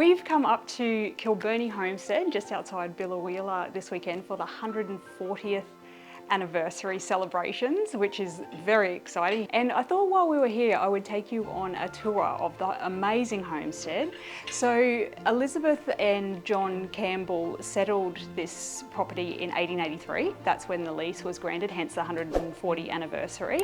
We've come up to Kilburnie Homestead just outside Biloela this weekend for the 140th anniversary celebrations, which is very exciting. And I thought while we were here I would take you on a tour of the amazing homestead. So Elizabeth and John Campbell settled this property in 1883. That's when the lease was granted, hence the 140th anniversary.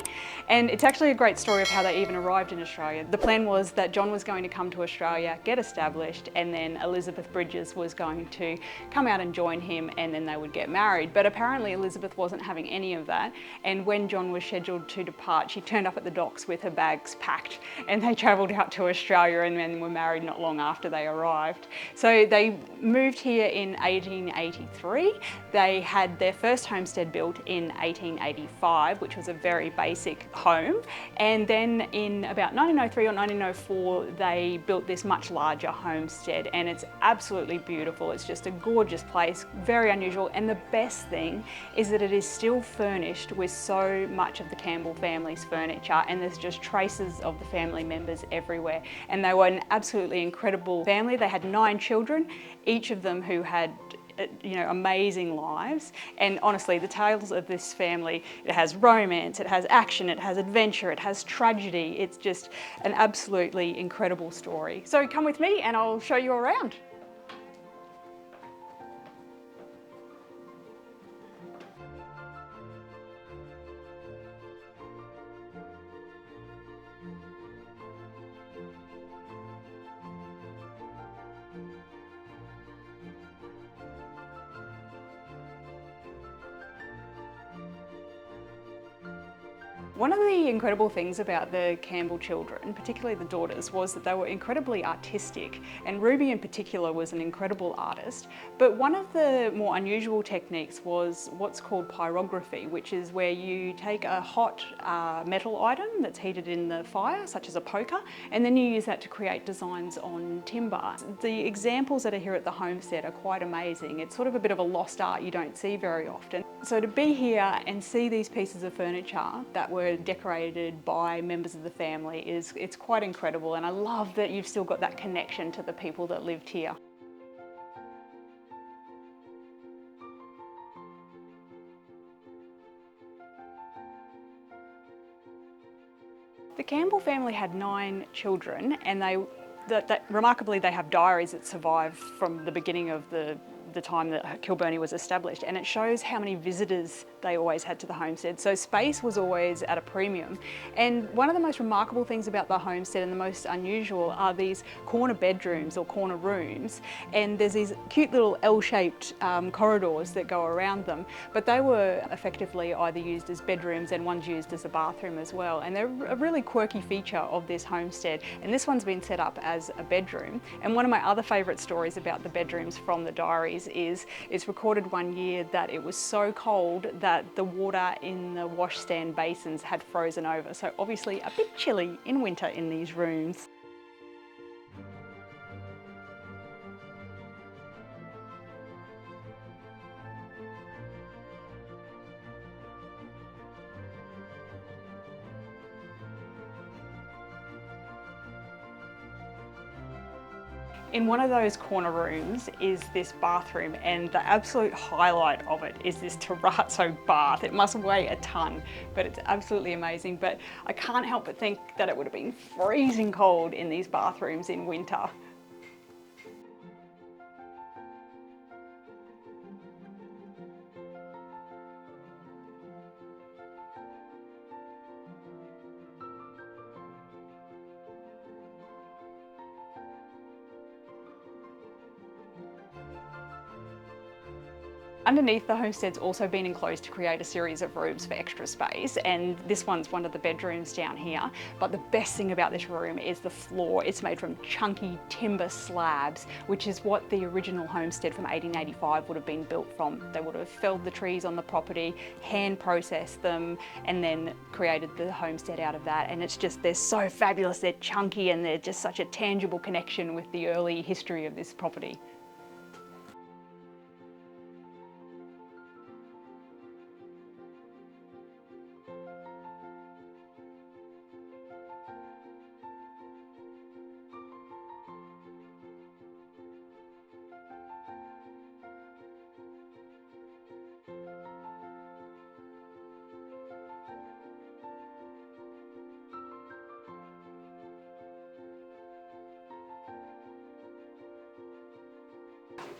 And it's actually a great story of how they even arrived in Australia. The plan was that John was going to come to Australia, get established, and then Elizabeth Bridges was going to come out and join him, and then they would get married. But apparently Elizabeth wasn't having any of that, and when John was scheduled to depart, she turned up at the docks with her bags packed, and they travelled out to Australia and then were married not long after they arrived. So they moved here in 1883. They had their first homestead built in 1885, which was a very basic home, and then in about 1903 or 1904 they built this much larger homestead, and it's absolutely beautiful. It's just a gorgeous place, very unusual, and the best thing is that it is still furnished with so much of the Campbell family's furniture, and there's just traces of the family members everywhere. And they were an absolutely incredible family. They had 9 children, each of them who had amazing lives. And honestly, the tales of this family, it has romance, it has action, it has adventure, it has tragedy. It's just an absolutely incredible story. So come with me and I'll show you around. One of the incredible things about the Campbell children, particularly the daughters, was that they were incredibly artistic, and Ruby in particular was an incredible artist. But one of the more unusual techniques was what's called pyrography, which is where you take a hot metal item that's heated in the fire, such as a poker, and then you use that to create designs on timber. The examples that are here at the homestead are quite amazing. It's sort of a bit of a lost art you don't see very often. So to be here and see these pieces of furniture that were decorated by members of the family it's quite incredible, and I love that you've still got that connection to the people that lived here. The Campbell family had 9 children, and remarkably they have diaries that survive from the beginning of the time that Kilburnie was established, and it shows how many visitors they always had to the homestead. So space was always at a premium. And one of the most remarkable things about the homestead, and the most unusual, are these corner bedrooms or corner rooms, and there's these cute little L-shaped corridors that go around them, but they were effectively either used as bedrooms and one's used as a bathroom as well. And they're a really quirky feature of this homestead, and this one's been set up as a bedroom. And one of my other favourite stories about the bedrooms from the diaries is it's recorded one year that it was so cold that the water in the washstand basins had frozen over. So obviously a bit chilly in winter in these rooms. In one of those corner rooms is this bathroom, and the absolute highlight of it is this terrazzo bath. It must weigh a ton, but it's absolutely amazing. But I can't help but think that it would have been freezing cold in these bathrooms in winter. Underneath the homestead's also been enclosed to create a series of rooms for extra space, and this one's one of the bedrooms down here. But the best thing about this room is the floor. It's made from chunky timber slabs, which is what the original homestead from 1885 would have been built from. They would have felled the trees on the property, hand processed them, and then created the homestead out of that. And it's just, they're so fabulous, they're chunky, and they're just such a tangible connection with the early history of this property.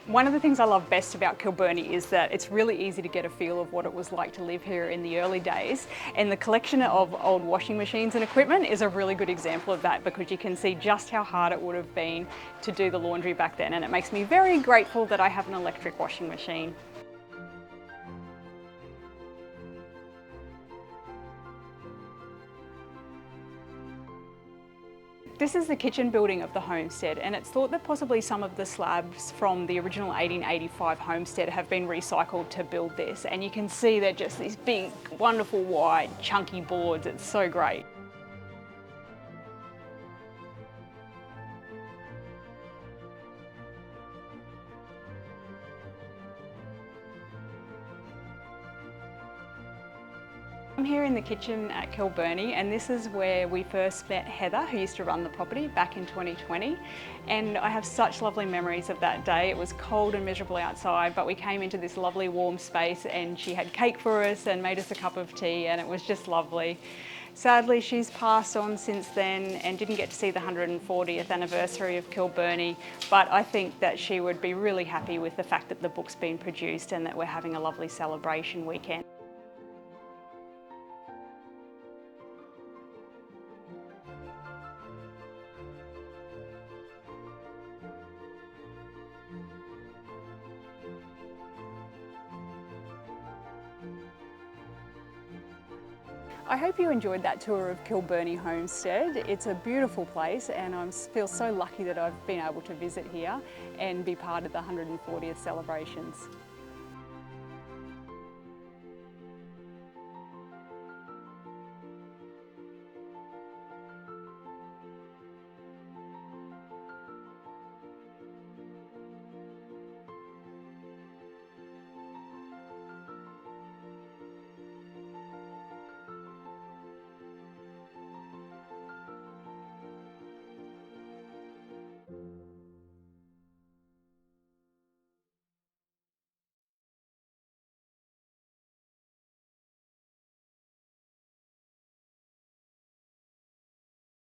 One of the things I love best about Kilburnie is that it's really easy to get a feel of what it was like to live here in the early days, and the collection of old washing machines and equipment is a really good example of that, because you can see just how hard it would have been to do the laundry back then, and it makes me very grateful that I have an electric washing machine. This is the kitchen building of the homestead, and it's thought that possibly some of the slabs from the original 1885 homestead have been recycled to build this, and you can see they're just these big, wonderful, wide, chunky boards. It's so great. I'm here in the kitchen at Kilburnie, and this is where we first met Heather, who used to run the property back in 2020. And I have such lovely memories of that day. It was cold and miserable outside, but we came into this lovely warm space and she had cake for us and made us a cup of tea, and it was just lovely. Sadly, she's passed on since then and didn't get to see the 140th anniversary of Kilburnie, but I think that she would be really happy with the fact that the book's been produced and that we're having a lovely celebration weekend. I hope you enjoyed that tour of Kilburnie Homestead. It's a beautiful place, and I feel so lucky that I've been able to visit here and be part of the 140th celebrations.